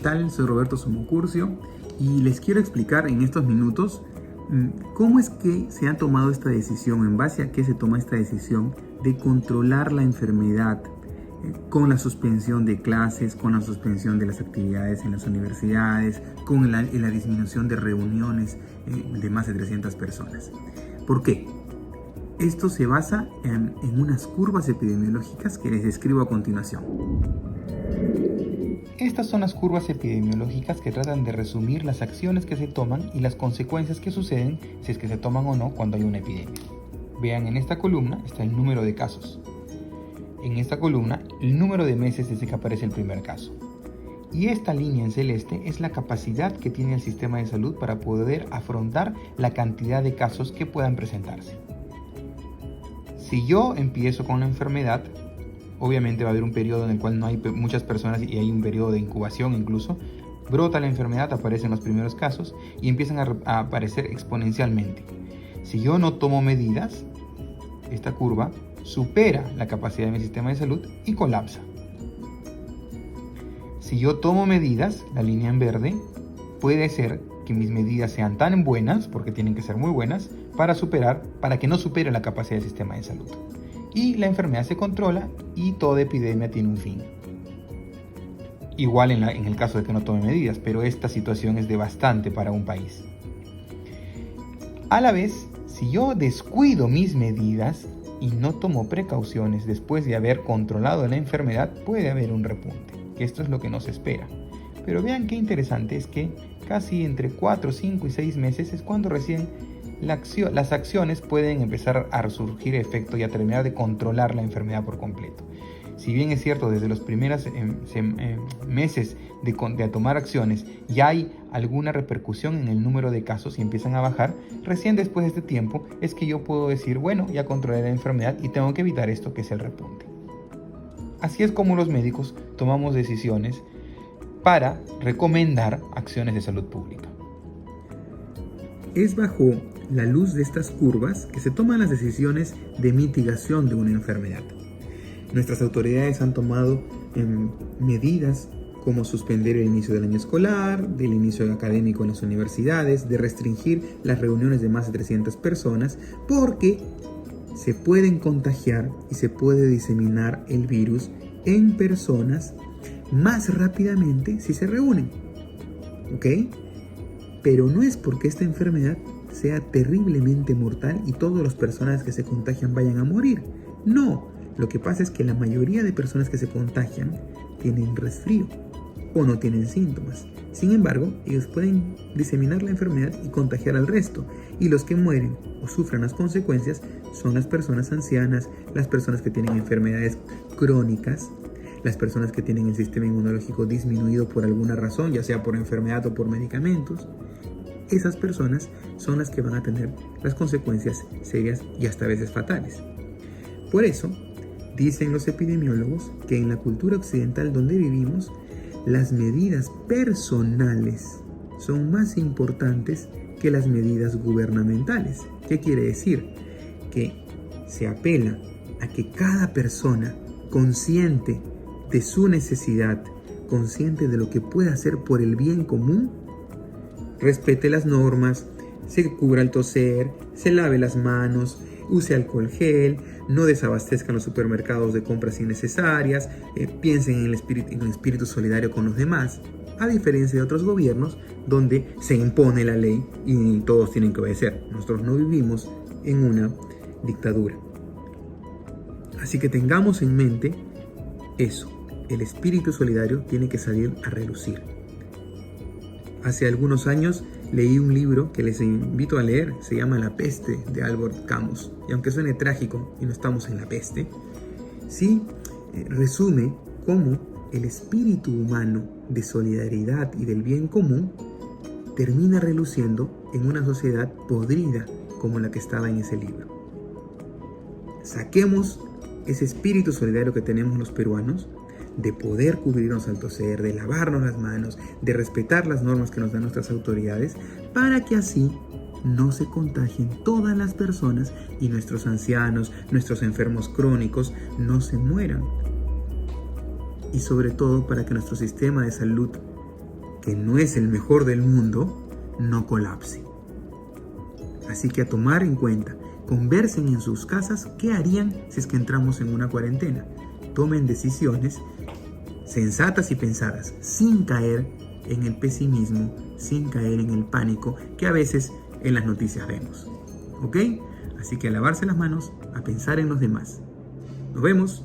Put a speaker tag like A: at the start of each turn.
A: tal? Soy Roberto Somocurcio y les quiero explicar en estos minutos cómo es que se ha tomado esta decisión, en base a qué se toma esta decisión de controlar la enfermedad con la suspensión de clases, con la suspensión de las actividades en las universidades, con la disminución de reuniones de más de 300 personas. ¿Por qué? Esto se basa en unas curvas epidemiológicas que les describo a continuación.
B: Estas son las curvas epidemiológicas que tratan de resumir las acciones que se toman y las consecuencias que suceden si es que se toman o no cuando hay una epidemia. Vean, en esta columna está el número de casos. En esta columna, el número de meses desde que aparece el primer caso. Y esta línea en celeste es la capacidad que tiene el sistema de salud para poder afrontar la cantidad de casos que puedan presentarse. Si yo empiezo con la enfermedad, obviamente va a haber un periodo en el cual no hay muchas personas y hay un periodo de incubación incluso. Brota la enfermedad, aparecen los primeros casos y empiezan a aparecer exponencialmente. Si yo no tomo medidas, esta curva supera la capacidad de mi sistema de salud y colapsa. Si yo tomo medidas, la línea en verde, puede ser que mis medidas sean tan buenas, porque tienen que ser muy buenas, para que no supere la capacidad del sistema de salud. Y la enfermedad se controla y toda epidemia tiene un fin. Igual en el caso de que no tome medidas, pero esta situación es devastante para un país. A la vez, si yo descuido mis medidas y no tomo precauciones después de haber controlado la enfermedad, puede haber un repunte, que esto es lo que nos espera. Pero vean qué interesante es que casi entre 4, 5 y 6 meses es cuando recién las acciones pueden empezar a surgir efecto y a terminar de controlar la enfermedad por completo. Si bien es cierto, desde los primeros meses de tomar acciones ya hay alguna repercusión en el número de casos y empiezan a bajar, recién después de este tiempo es que yo puedo decir, bueno, ya controlé la enfermedad y tengo que evitar esto que es el repunte. Así es como los médicos tomamos decisiones para recomendar acciones de salud pública.
A: Es bajo la luz de estas curvas que se toman las decisiones de mitigación de una enfermedad. Nuestras autoridades han tomado medidas como suspender el inicio del año escolar, del inicio académico en las universidades, de restringir las reuniones de más de 300 personas, porque se pueden contagiar y se puede diseminar el virus en personas más rápidamente si se reúnen. ¿Ok? Pero no es porque esta enfermedad sea terriblemente mortal y todas las personas que se contagian vayan a morir. No, lo que pasa es que la mayoría de personas que se contagian tienen resfrío o no tienen síntomas. Sin embargo, ellos pueden diseminar la enfermedad y contagiar al resto. Y los que mueren o sufren las consecuencias son las personas ancianas, las personas que tienen enfermedades crónicas, las personas que tienen el sistema inmunológico disminuido por alguna razón, ya sea por enfermedad o por medicamentos. Esas personas son las que van a tener las consecuencias serias y hasta a veces fatales. Por eso, dicen los epidemiólogos que en la cultura occidental donde vivimos, las medidas personales son más importantes que las medidas gubernamentales. ¿Qué quiere decir? Que se apela a que cada persona, consciente de su necesidad, consciente de lo que puede hacer por el bien común, respete las normas, se cubra al toser, se lave las manos, use alcohol gel, no desabastezcan los supermercados de compras innecesarias, piensen en el espíritu solidario con los demás, a diferencia de otros gobiernos donde se impone la ley y todos tienen que obedecer. Nosotros no vivimos en una dictadura. Así que tengamos en mente eso, el espíritu solidario tiene que salir a relucir. Hace algunos años leí un libro que les invito a leer, se llama La peste, de Albert Camus. Y aunque suene trágico y no estamos en la peste, sí resume cómo el espíritu humano de solidaridad y del bien común termina reluciendo en una sociedad podrida como la que estaba en ese libro. Saquemos ese espíritu solidario que tenemos los peruanos, de poder cubrirnos al toser, de lavarnos las manos, de respetar las normas que nos dan nuestras autoridades, para que así no se contagien todas las personas y nuestros ancianos, nuestros enfermos crónicos no se mueran. Y sobre todo para que nuestro sistema de salud que no es el mejor del mundo, no colapse. Así que a tomar en cuenta, conversen en sus casas qué harían si es que entramos en una cuarentena. Tomen decisiones sensatas y pensadas, sin caer en el pesimismo, sin caer en el pánico que a veces en las noticias vemos. ¿Ok? Así que a lavarse las manos, a pensar en los demás. Nos vemos.